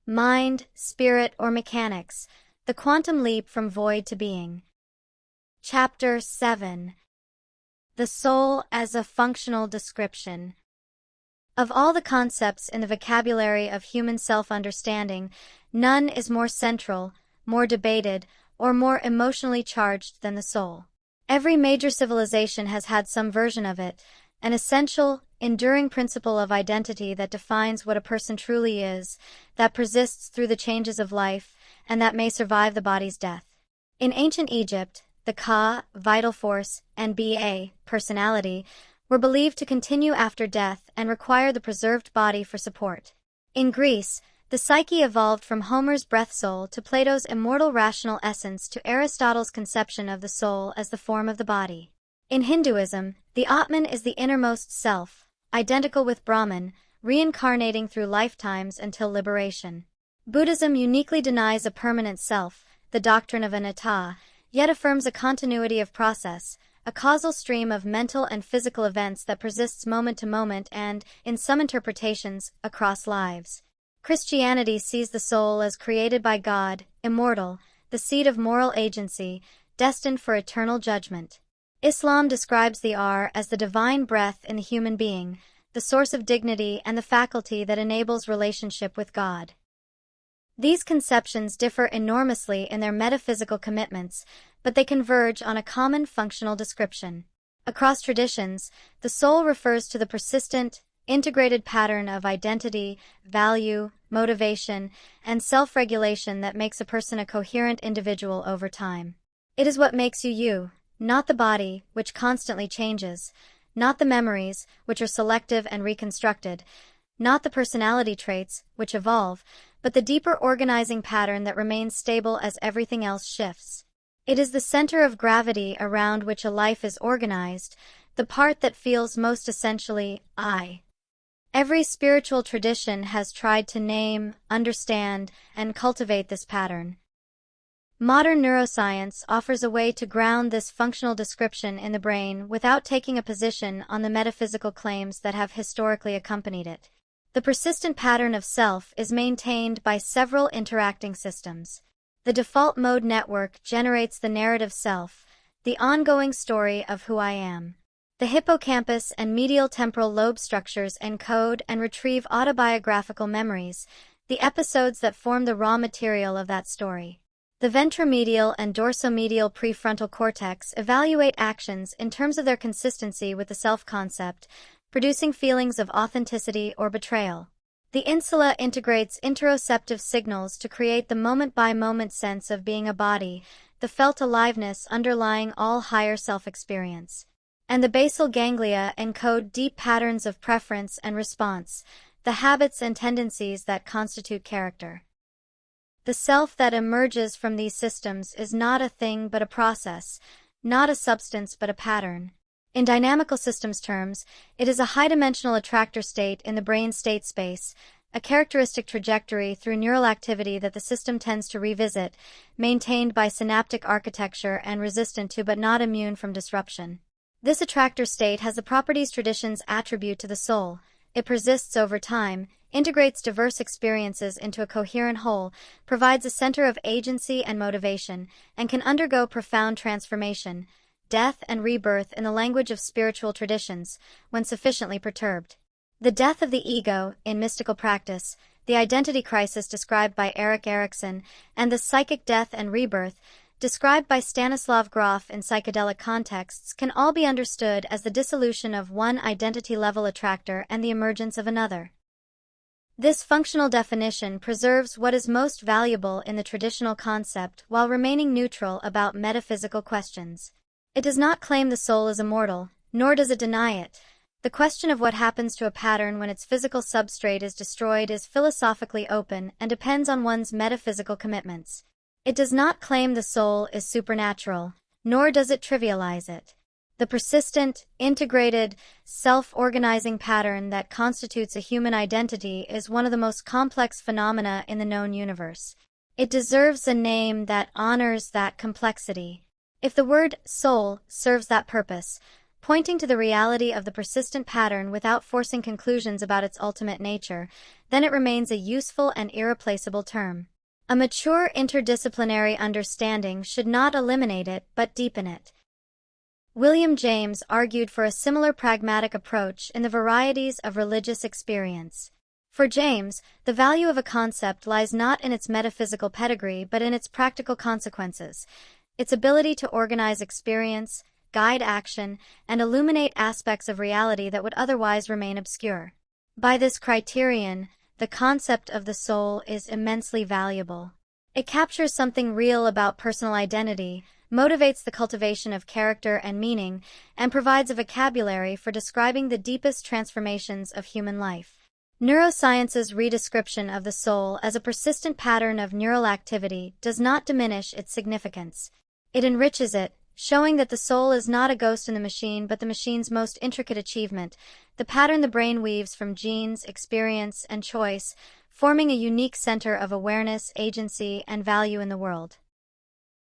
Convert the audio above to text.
mind, spirit, or mechanics, the quantum leap from void to being. Chapter 7. The Soul as a Functional Description. Of all the concepts in the vocabulary of human self-understanding, none is more central, more debated, or more emotionally charged than the soul. Every major civilization has had some version of it, an essential, enduring principle of identity that defines what a person truly is, that persists through the changes of life, and that may survive the body's death. In ancient Egypt, the Ka, vital force, and Ba, personality, were believed to continue after death and require the preserved body for support. In Greece, the psyche evolved from Homer's breath soul to Plato's immortal rational essence to Aristotle's conception of the soul as the form of the body. In Hinduism, the Atman is the innermost self, identical with Brahman, reincarnating through lifetimes until liberation. Buddhism uniquely denies a permanent self, the doctrine of anatta, yet affirms a continuity of process, a causal stream of mental and physical events that persists moment to moment and, in some interpretations, across lives. Christianity sees the soul as created by God, immortal, the seat of moral agency, destined for eternal judgment. Islam describes the R as the divine breath in the human being, the source of dignity and the faculty that enables relationship with God. These conceptions differ enormously in their metaphysical commitments, but they converge on a common functional description. Across traditions, the soul refers to the persistent, integrated pattern of identity, value, motivation, and self-regulation that makes a person a coherent individual over time. It is what makes you you, not the body, which constantly changes, not the memories, which are selective and reconstructed, not the personality traits, which evolve, but the deeper organizing pattern that remains stable as everything else shifts. It is the center of gravity around which a life is organized, the part that feels most essentially I. Every spiritual tradition has tried to name, understand, and cultivate this pattern. Modern neuroscience offers a way to ground this functional description in the brain without taking a position on the metaphysical claims that have historically accompanied it. The persistent pattern of self is maintained by several interacting systems. The default mode network generates the narrative self, the ongoing story of who I am. The hippocampus and medial temporal lobe structures encode and retrieve autobiographical memories, the episodes that form the raw material of that story. The ventromedial and dorsomedial prefrontal cortex evaluate actions in terms of their consistency with the self-concept, producing feelings of authenticity or betrayal. The insula integrates interoceptive signals to create the moment-by-moment sense of being a body, the felt aliveness underlying all higher self-experience. And the basal ganglia encode deep patterns of preference and response, the habits and tendencies that constitute character. The self that emerges from these systems is not a thing but a process, not a substance but a pattern. In dynamical systems terms, it is a high-dimensional attractor state in the brain state space, a characteristic trajectory through neural activity that the system tends to revisit, maintained by synaptic architecture and resistant to but not immune from disruption. This attractor state has the properties traditions attribute to the soul. It persists over time, integrates diverse experiences into a coherent whole, provides a center of agency and motivation, and can undergo profound transformation, death and rebirth in the language of spiritual traditions, when sufficiently perturbed. The death of the ego, in mystical practice, the identity crisis described by Erik Erikson, and the psychic death and rebirth, described by Stanislav Grof in psychedelic contexts, can all be understood as the dissolution of one identity-level attractor and the emergence of another. This functional definition preserves what is most valuable in the traditional concept while remaining neutral about metaphysical questions. It does not claim the soul is immortal, nor does it deny it. The question of what happens to a pattern when its physical substrate is destroyed is philosophically open and depends on one's metaphysical commitments. It does not claim the soul is supernatural, nor does it trivialize it. The persistent, integrated, self-organizing pattern that constitutes a human identity is one of the most complex phenomena in the known universe. It deserves a name that honors that complexity. If the word soul serves that purpose, pointing to the reality of the persistent pattern without forcing conclusions about its ultimate nature, then it remains a useful and irreplaceable term. A mature interdisciplinary understanding should not eliminate it but deepen it. William James argued for a similar pragmatic approach in the varieties of religious experience. For James, the value of a concept lies not in its metaphysical pedigree but in its practical consequences, its ability to organize experience, guide action, and illuminate aspects of reality that would otherwise remain obscure. By this criterion, the concept of the soul is immensely valuable. It captures something real about personal identity, motivates the cultivation of character and meaning, and provides a vocabulary for describing the deepest transformations of human life. Neuroscience's redescription of the soul as a persistent pattern of neural activity does not diminish its significance. It enriches it, showing that the soul is not a ghost in the machine but the machine's most intricate achievement, the pattern the brain weaves from genes, experience, and choice, forming a unique center of awareness, agency, and value in the world.